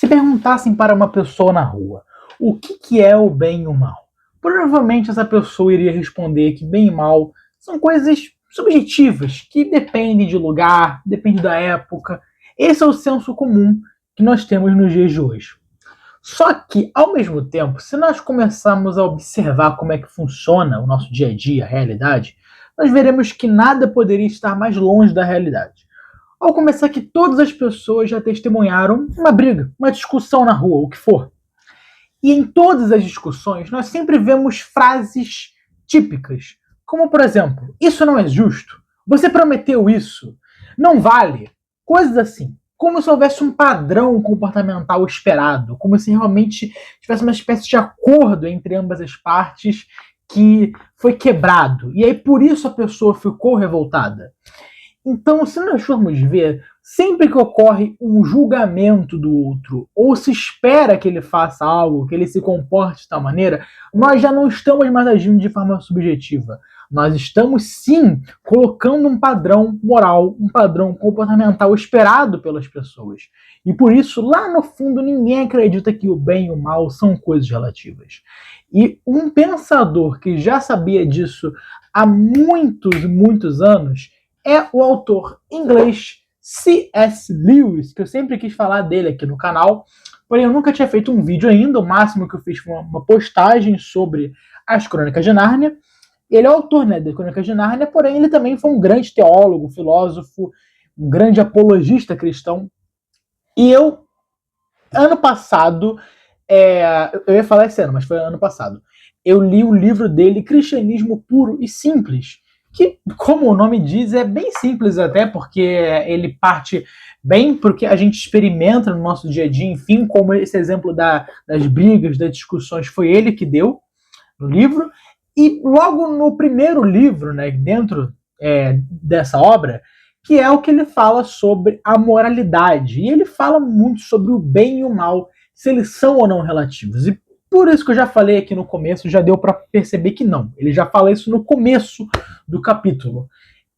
Se perguntassem para uma pessoa na rua o que é o bem e o mal, provavelmente essa pessoa iria responder que bem e mal são coisas subjetivas, que dependem de lugar, depende da época. Esse é o senso comum que nós temos nos dias de hoje. Só que, ao mesmo tempo, se nós começarmos a observar como é que funciona o nosso dia a dia, a realidade, nós veremos que nada poderia estar mais longe da realidade. Ao começar que todas as pessoas já testemunharam uma briga, uma discussão na rua, o que for. E em todas as discussões, nós sempre vemos frases típicas, como por exemplo, isso não é justo, você prometeu isso, não vale, coisas assim. Como se houvesse um padrão comportamental esperado, como se realmente tivesse uma espécie de acordo entre ambas as partes que foi quebrado. E aí por isso a pessoa ficou revoltada. Então, se nós formos ver, sempre que ocorre um julgamento do outro, ou se espera que ele faça algo, que ele se comporte de tal maneira, nós já não estamos mais agindo de forma subjetiva. Nós estamos, sim, colocando um padrão moral, um padrão comportamental esperado pelas pessoas. E por isso, lá no fundo, ninguém acredita que o bem e o mal são coisas relativas. E um pensador que já sabia disso há muitos anos é o autor inglês C.S. Lewis, que eu sempre quis falar dele aqui no canal, porém eu nunca tinha feito um vídeo ainda, o máximo que eu fiz foi uma postagem sobre as Crônicas de Nárnia. Ele é o autor, né, das Crônicas de Nárnia, porém ele também foi um grande teólogo, filósofo, um grande apologista cristão. E ano passado, eu ia falar esse ano, mas foi ano passado, eu li o livro dele, Cristianismo Puro e Simples, que, como o nome diz, é bem simples até, porque ele parte bem porque a gente experimenta no nosso dia a dia, enfim, como esse exemplo das brigas, das discussões, foi ele que deu no livro. E logo no primeiro livro, né, dentro dessa obra, que é o que ele fala sobre a moralidade. E ele fala muito sobre o bem e o mal, se eles são ou não relativos. E por isso que eu já falei aqui no começo, já deu para perceber que não. Ele já fala isso no começo do capítulo.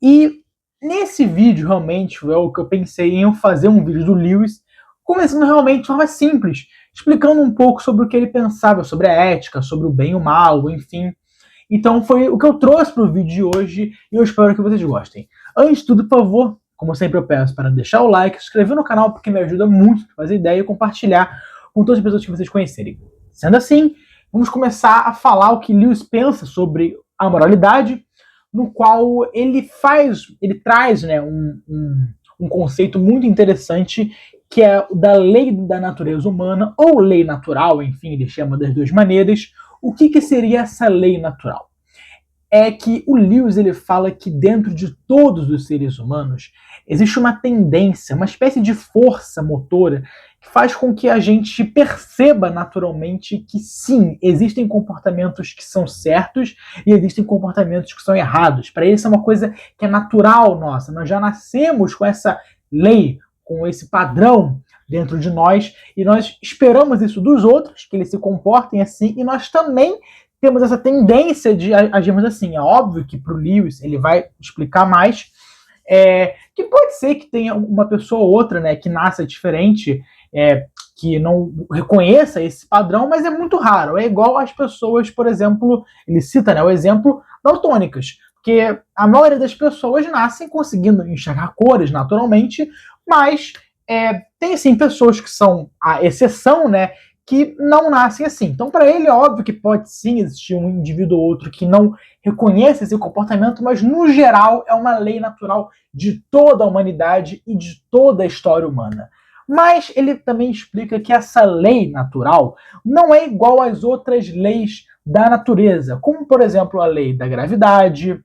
E nesse vídeo, realmente, é o que eu pensei em fazer um vídeo do Lewis, começando realmente de forma simples, explicando um pouco sobre o que ele pensava, sobre a ética, sobre o bem e o mal, enfim. Então foi o que eu trouxe para o vídeo de hoje e eu espero que vocês gostem. Antes de tudo, por favor, como sempre eu peço, para deixar o like, se inscrever no canal porque me ajuda muito a fazer ideia e compartilhar com todas as pessoas que vocês conhecerem. Sendo assim, vamos começar a falar o que Lewis pensa sobre a moralidade, no qual ele traz, né, um conceito muito interessante, que é o da lei da natureza humana, ou lei natural, enfim, ele chama das duas maneiras. O que seria essa lei natural? É que o Lewis ele fala que dentro de todos os seres humanos existe uma tendência, uma espécie de força motora que faz com que a gente perceba naturalmente que sim, existem comportamentos que são certos e existem comportamentos que são errados. Para ele isso é uma coisa que é natural nossa, nós já nascemos com essa lei, com esse padrão dentro de nós e nós esperamos isso dos outros, que eles se comportem assim, e nós também temos essa tendência de agirmos assim. É óbvio que para o Lewis ele vai explicar mais, que pode ser que tenha uma pessoa ou outra, né, que nasça diferente, que não reconheça esse padrão, mas é muito raro. É igual as pessoas, por exemplo, ele cita, né, o exemplo daltônicas, porque a maioria das pessoas nascem conseguindo enxergar cores naturalmente, mas tem sim pessoas que são a exceção, né, que não nascem assim. Então, para ele, é óbvio que pode sim existir um indivíduo ou outro que não reconhece esse comportamento, mas, no geral, é uma lei natural de toda a humanidade e de toda a história humana. Mas ele também explica que essa lei natural não é igual às outras leis da natureza, como, por exemplo, a lei da gravidade,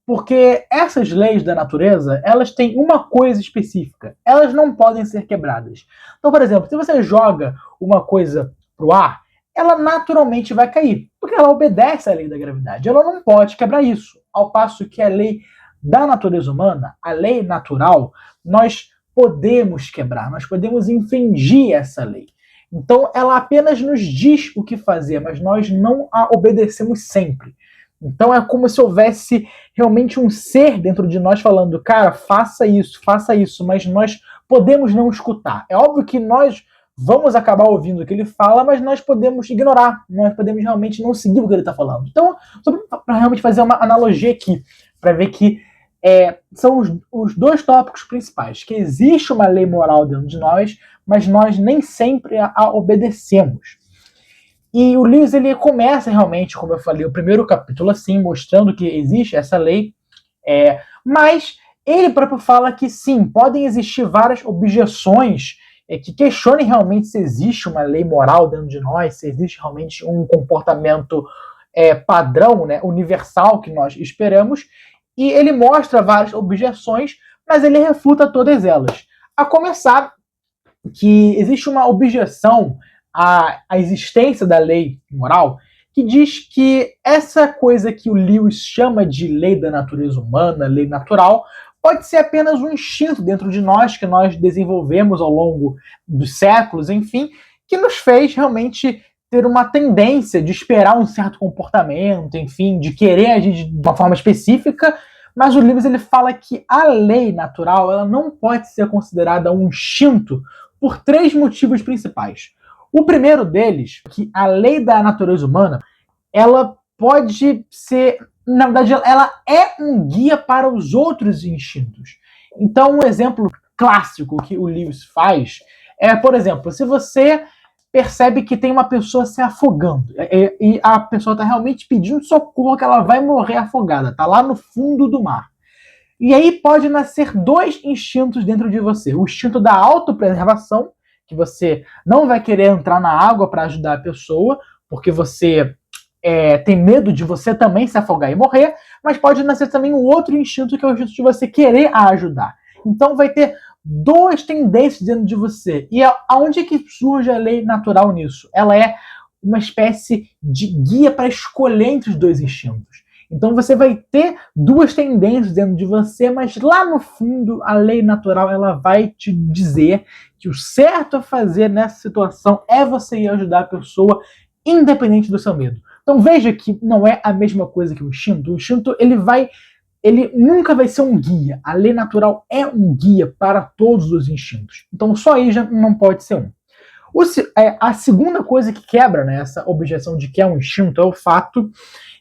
porque essas leis da natureza, elas têm uma coisa específica. Elas não podem ser quebradas. Então, por exemplo, se você joga uma coisa para o ar, ela naturalmente vai cair, porque ela obedece à lei da gravidade. Ela não pode quebrar isso. Ao passo que a lei da natureza humana, a lei natural, nós podemos quebrar, nós podemos infringir essa lei. Então, ela apenas nos diz o que fazer, mas nós não a obedecemos sempre. Então é como se houvesse realmente um ser dentro de nós falando, cara, faça isso, mas nós podemos não escutar. É óbvio que nós vamos acabar ouvindo o que ele fala, mas nós podemos ignorar, nós podemos realmente não seguir o que ele está falando. Então, para realmente fazer uma analogia aqui, para ver que são os dois tópicos principais, que existe uma lei moral dentro de nós, mas nós nem sempre a obedecemos. E o Lewis, ele começa realmente, como eu falei, o primeiro capítulo assim, mostrando que existe essa lei, mas ele próprio fala que sim, podem existir várias objeções que questionem realmente se existe uma lei moral dentro de nós, se existe realmente um comportamento padrão, né, universal que nós esperamos, e ele mostra várias objeções, mas ele refuta todas elas. A começar que existe uma objeção à existência da lei moral, que diz que essa coisa que o Lewis chama de lei da natureza humana, lei natural, pode ser apenas um instinto dentro de nós, que nós desenvolvemos ao longo dos séculos, enfim, que nos fez realmente ter uma tendência de esperar um certo comportamento, enfim, de querer agir de uma forma específica, mas o Lewis ele fala que a lei natural ela não pode ser considerada um instinto por 3 motivos principais. O primeiro deles, que a lei da natureza humana, ela pode ser, na verdade, ela é um guia para os outros instintos. Então, um exemplo clássico que o Lewis faz por exemplo, se você percebe que tem uma pessoa se afogando e a pessoa está realmente pedindo socorro, que ela vai morrer afogada, está lá no fundo do mar. E aí pode nascer 2 instintos dentro de você. O instinto da autopreservação, que você não vai querer entrar na água para ajudar a pessoa, porque você tem medo de você também se afogar e morrer, mas pode nascer também um outro instinto, que é o instinto de você querer ajudar. Então vai ter 2 tendências dentro de você. E aonde é que surge a lei natural nisso? Ela é uma espécie de guia para escolher entre os 2 instintos. Então você vai ter 2 tendências dentro de você, mas lá no fundo a lei natural ela vai te dizer que o certo a fazer nessa situação é você ir ajudar a pessoa, independente do seu medo. Então veja que não é a mesma coisa que o instinto. O instinto ele nunca vai ser um guia. A lei natural é um guia para todos os instintos. Então só aí já não pode ser um. A segunda coisa que quebra, né, essa objeção de que é um instinto é o fato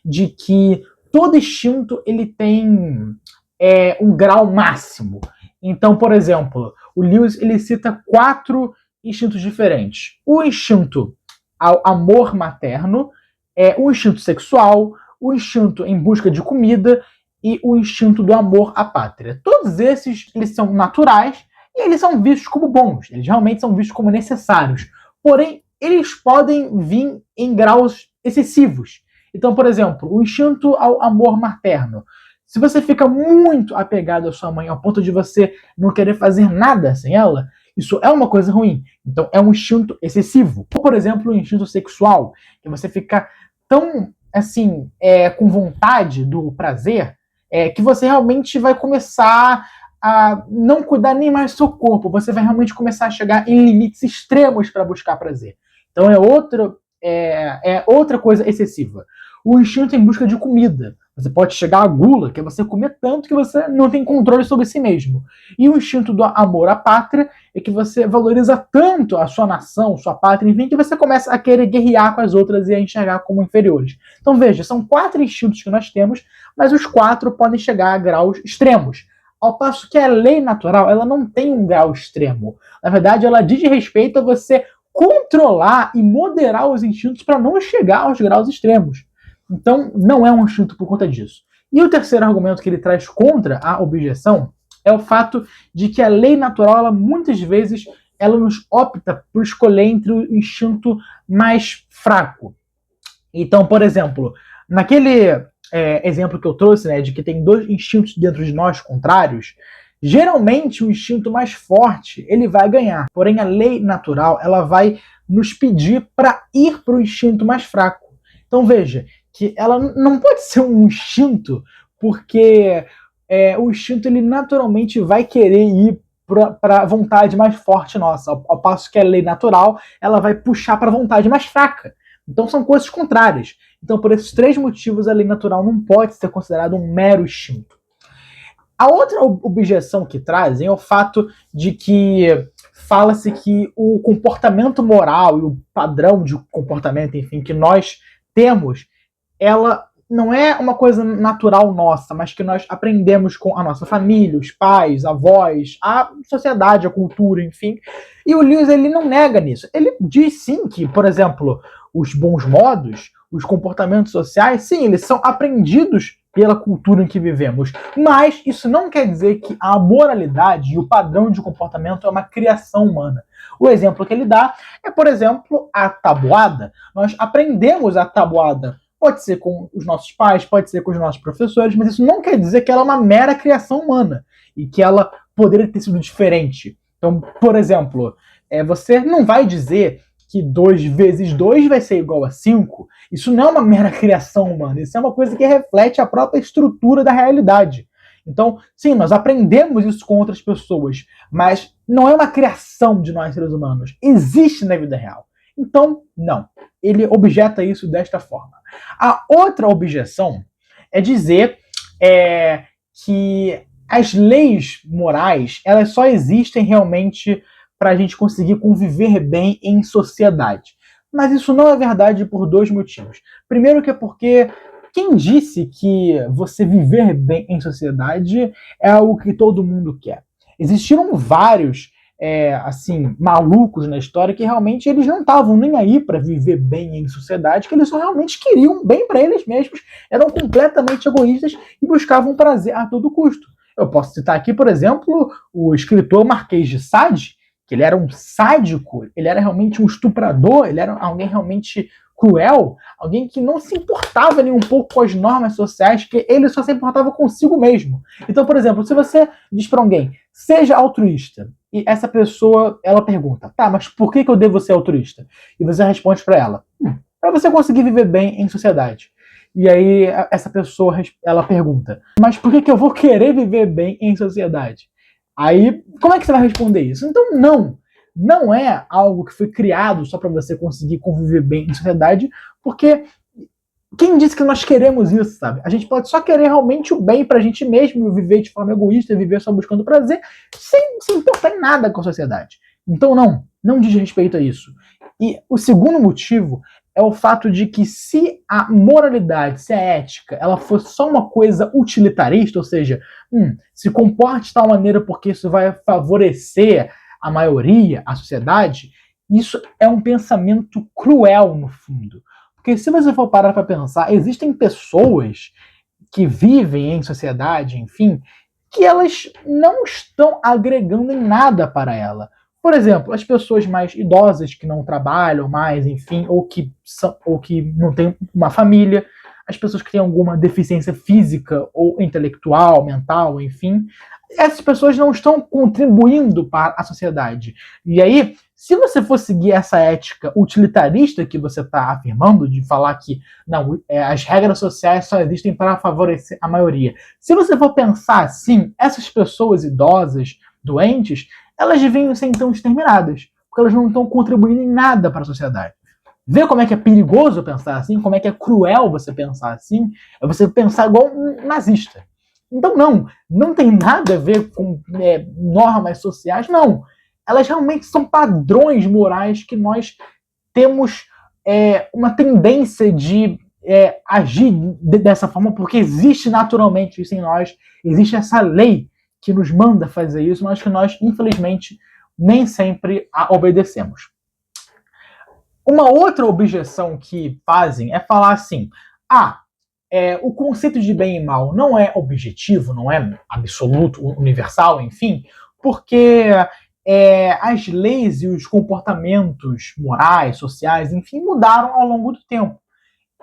de que todo instinto ele tem um grau máximo. Então, por exemplo, o Lewis ele cita 4 instintos diferentes. O instinto ao amor materno, o instinto sexual, o instinto em busca de comida e o instinto do amor à pátria. Todos esses eles são naturais e eles são vistos como bons. Eles realmente são vistos como necessários. Porém, eles podem vir em graus excessivos. Então, por exemplo, o instinto ao amor materno. Se você fica muito apegado à sua mãe ao ponto de você não querer fazer nada sem ela, isso é uma coisa ruim. Então, é um instinto excessivo. Ou, por exemplo, o instinto sexual, que você fica tão, assim, com vontade do prazer, que você realmente vai começar a não cuidar nem mais do seu corpo. Você vai realmente começar a chegar em limites extremos para buscar prazer. Então, outra coisa excessiva. O instinto em busca de comida. Você pode chegar à gula, que é você comer tanto que você não tem controle sobre si mesmo. E o instinto do amor à pátria é que você valoriza tanto a sua nação, sua pátria, enfim, que você começa a querer guerrear com as outras e a enxergar como inferiores. Então veja, são 4 instintos que nós temos, mas os 4 podem chegar a graus extremos. Ao passo que a lei natural, ela não tem um grau extremo. Na verdade, ela diz respeito a você controlar e moderar os instintos para não chegar aos graus extremos. Então, não é um instinto por conta disso. E o terceiro argumento que ele traz contra a objeção é o fato de que a lei natural, ela, muitas vezes, ela nos opta por escolher entre o instinto mais fraco. Então, por exemplo, naquele exemplo que eu trouxe, né, de que tem 2 instintos dentro de nós contrários, geralmente o instinto mais forte ele vai ganhar. Porém, a lei natural ela vai nos pedir para ir para o instinto mais fraco. Então veja que ela não pode ser um instinto, porque o instinto ele naturalmente vai querer ir para a vontade mais forte nossa, ao passo que a lei natural ela vai puxar para a vontade mais fraca. Então são coisas contrárias. Então por esses 3 motivos a lei natural não pode ser considerada um mero instinto. A outra objeção que trazem é o fato de que fala-se que o comportamento moral e o padrão de comportamento, enfim, que nós temos, ela não é uma coisa natural nossa, mas que nós aprendemos com a nossa família, os pais, avós, a sociedade, a cultura, enfim. E o Lewis, ele não nega nisso. Ele diz sim que, por exemplo, os bons modos, os comportamentos sociais, sim, eles são aprendidos pela cultura em que vivemos. Mas isso não quer dizer que a moralidade e o padrão de comportamento é uma criação humana. O exemplo que ele dá é, por exemplo, a tabuada. Nós aprendemos a tabuada. Pode ser com os nossos pais, pode ser com os nossos professores, mas isso não quer dizer que ela é uma mera criação humana e que ela poderia ter sido diferente. Então, por exemplo, você não vai dizer que 2 vezes 2 vai ser igual a 5. Isso não é uma mera criação humana, isso é uma coisa que reflete a própria estrutura da realidade. Então, sim, nós aprendemos isso com outras pessoas, mas não é uma criação de nós seres humanos. Existe na vida real. Então, não. Ele objeta isso desta forma. A outra objeção é dizer que as leis morais, elas só existem realmente para a gente conseguir conviver bem em sociedade. Mas isso não é verdade por 2 motivos. Primeiro que é porque quem disse que você viver bem em sociedade é algo que todo mundo quer? Existiram vários malucos na história que realmente eles não estavam nem aí para viver bem em sociedade, que eles só realmente queriam bem para eles mesmos, eram completamente egoístas e buscavam prazer a todo custo. Eu posso citar aqui, por exemplo, o escritor Marquês de Sade, que ele era um sádico, ele era realmente um estuprador, ele era alguém realmente cruel, alguém que não se importava nem um pouco com as normas sociais, que ele só se importava consigo mesmo. Então, por exemplo, se você diz para alguém, seja altruísta, e essa pessoa, ela pergunta, tá, mas por que eu devo ser altruísta? E você responde para ela, para você conseguir viver bem em sociedade. E aí essa pessoa, ela pergunta, mas por que eu vou querer viver bem em sociedade? Aí, como é que você vai responder isso? Então, não é algo que foi criado só para você conseguir conviver bem em sociedade, porque quem disse que nós queremos isso, sabe? A gente pode só querer realmente o bem pra gente mesmo, viver de forma egoísta, viver só buscando prazer, sem se importar em nada com a sociedade. Então, não diz respeito a isso. E o segundo motivo é o fato de que se a moralidade, se a ética, ela for só uma coisa utilitarista, ou seja, se comporte de tal maneira porque isso vai favorecer a maioria, a sociedade, isso é um pensamento cruel no fundo. Porque se você for parar para pensar, existem pessoas que vivem em sociedade, enfim, que elas não estão agregando em nada para ela. Por exemplo, as pessoas mais idosas que não trabalham mais, enfim, ou que não têm uma família, as pessoas que têm alguma deficiência física ou intelectual, mental, enfim, essas pessoas não estão contribuindo para a sociedade. E aí, se você for seguir essa ética utilitarista que você está afirmando, de falar que não, as regras sociais só existem para favorecer a maioria. Se você for pensar assim, essas pessoas idosas, doentes, elas deviam ser então exterminadas, porque elas não estão contribuindo em nada para a sociedade. Vê como é que é perigoso pensar assim, como é que é cruel você pensar assim, é você pensar igual um nazista. Então não tem nada a ver com normas sociais, não. Elas realmente são padrões morais que nós temos uma tendência de agir dessa forma, porque existe naturalmente isso em nós, existe essa lei que nos manda fazer isso, mas que nós, infelizmente, nem sempre a obedecemos. Uma outra objeção que fazem é falar assim, o conceito de bem e mal não é objetivo, não é absoluto, universal, enfim, porque as leis e os comportamentos morais, sociais, enfim, mudaram ao longo do tempo.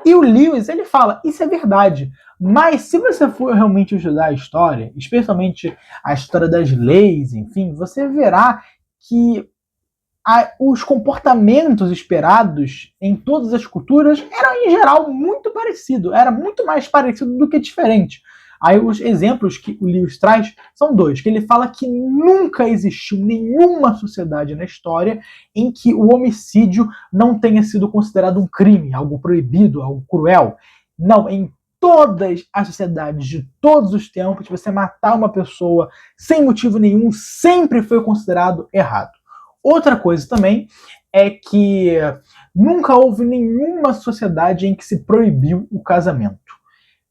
E o Lewis, ele fala, isso é verdade, mas se você for realmente estudar a história, especialmente a história das leis, enfim, você verá que os comportamentos esperados em todas as culturas eram, em geral, muito parecidos. Era muito mais parecido do que diferente. Aí os exemplos que o Lewis traz são 2, que ele fala que nunca existiu nenhuma sociedade na história em que o homicídio não tenha sido considerado um crime, algo proibido, algo cruel. Não, em todas as sociedades de todos os tempos, você matar uma pessoa sem motivo nenhum sempre foi considerado errado. Outra coisa também é que nunca houve nenhuma sociedade em que se proibiu o casamento.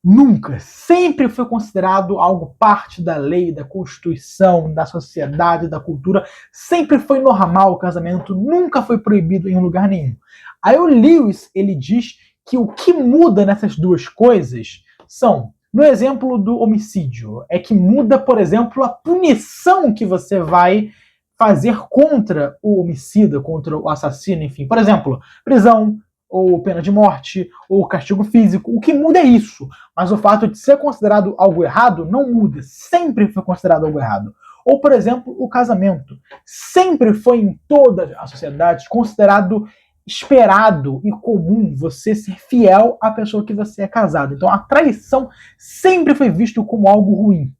Nunca. Sempre foi considerado algo parte da lei, da constituição, da sociedade, da cultura. Sempre foi normal o casamento, nunca foi proibido em lugar nenhum. Aí o Lewis, ele diz que o que muda nessas duas coisas são, no exemplo do homicídio, é que muda, por exemplo, a punição que você vai fazer contra o homicida, contra o assassino, enfim. Por exemplo, prisão, ou pena de morte, ou castigo físico. O que muda é isso. Mas o fato de ser considerado algo errado não muda. Sempre foi considerado algo errado. Ou, por exemplo, o casamento. Sempre foi em toda a sociedade considerado esperado e comum você ser fiel à pessoa que você é casado. Então a traição sempre foi visto como algo ruim.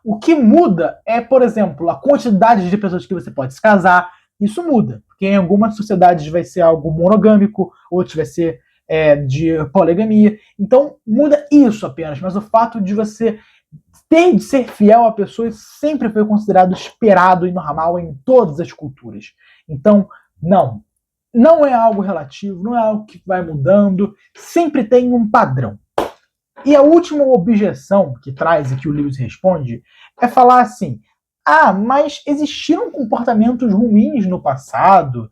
O que muda é, por exemplo, a quantidade de pessoas que você pode se casar. Isso muda, porque em algumas sociedades vai ser algo monogâmico, outras vai ser de poligamia. Então muda isso apenas, mas o fato de você ter de ser fiel a pessoas sempre foi considerado esperado e normal em todas as culturas. Então, não é algo relativo, não é algo que vai mudando, sempre tem um padrão. E a última objeção que traz e que o Lewis responde é falar assim: mas existiram comportamentos ruins no passado.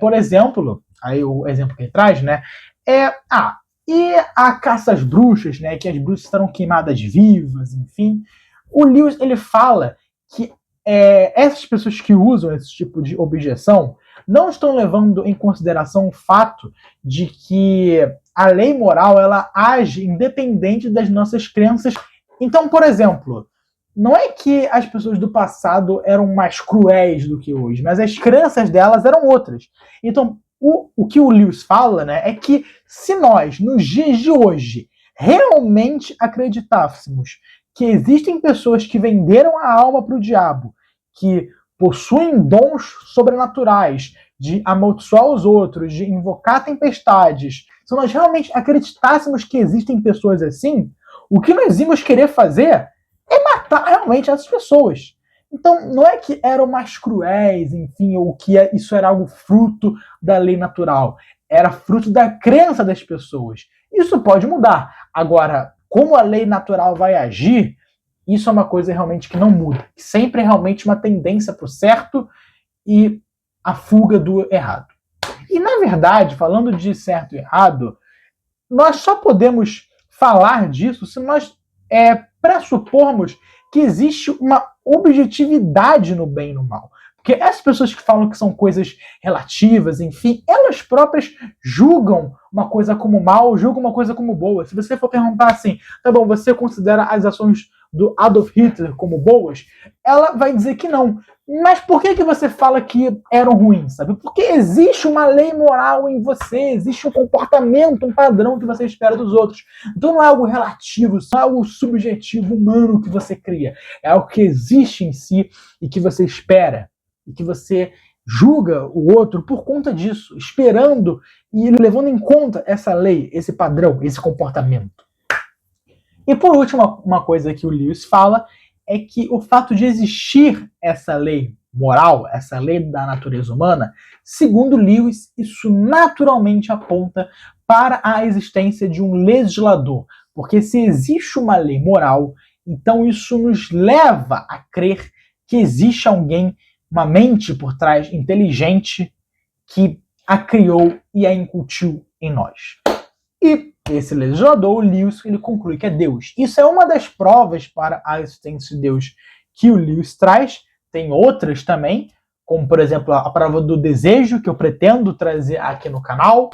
Por exemplo, aí o exemplo que ele traz, né? E a caça às bruxas, né? Que as bruxas eram queimadas vivas, enfim. O Lewis, ele fala que essas pessoas que usam esse tipo de objeção não estão levando em consideração o fato de que a lei moral ela age independente das nossas crenças. Então, por exemplo, não é que as pessoas do passado eram mais cruéis do que hoje, mas as crenças delas eram outras. Então, o que o Lewis fala, né, é que se nós, nos dias de hoje, realmente acreditássemos que existem pessoas que venderam a alma para o diabo, que possuem dons sobrenaturais, de amaldiçoar os outros, de invocar tempestades, se nós realmente acreditássemos que existem pessoas assim, o que nós íamos querer fazer é matar realmente essas pessoas. Então, não é que eram mais cruéis, enfim, ou que isso era algo fruto da lei natural. Era fruto da crença das pessoas. Isso pode mudar. Agora, como a lei natural vai agir, isso é uma coisa realmente que não muda. Sempre é realmente uma tendência para o certo e a fuga do errado. E, na verdade, falando de certo e errado, nós só podemos falar disso se nós pressupormos que existe uma objetividade no bem e no mal. Porque essas pessoas que falam que são coisas relativas, enfim, elas próprias julgam uma coisa como mal, julgam uma coisa como boa. Se você for perguntar assim, tá bom, você considera as ações do Adolf Hitler como boas? Ela vai dizer que não. Mas por que você fala que eram ruins, sabe? Porque existe uma lei moral em você, existe um comportamento, um padrão que você espera dos outros. Então não é algo relativo, não é algo subjetivo, humano que você cria. É algo que existe em si e que você espera. E que você julga o outro por conta disso, esperando e levando em conta essa lei, esse padrão, esse comportamento. E por último, uma coisa que o Lewis fala é que o fato de existir essa lei moral, essa lei da natureza humana, segundo Lewis, isso naturalmente aponta para a existência de um legislador. Porque se existe uma lei moral, então isso nos leva a crer que existe alguém, uma mente por trás inteligente que a criou e a incutiu em nós. E esse legislador, o Lewis, ele conclui que é Deus. Isso é uma das provas para a existência de Deus que o Lewis traz. Tem outras também, como por exemplo a prova do desejo, que eu pretendo trazer aqui no canal.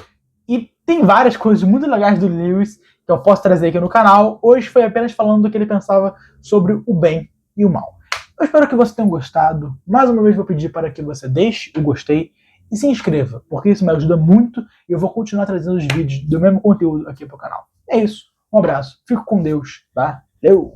E tem várias coisas muito legais do Lewis que eu posso trazer aqui no canal. Hoje foi apenas falando do que ele pensava sobre o bem e o mal. Eu espero que você tenha gostado. Mais uma vez vou pedir para que você deixe o gostei e se inscreva, porque isso me ajuda muito e eu vou continuar trazendo os vídeos do mesmo conteúdo aqui pro canal. É isso. Um abraço. Fico com Deus. Valeu!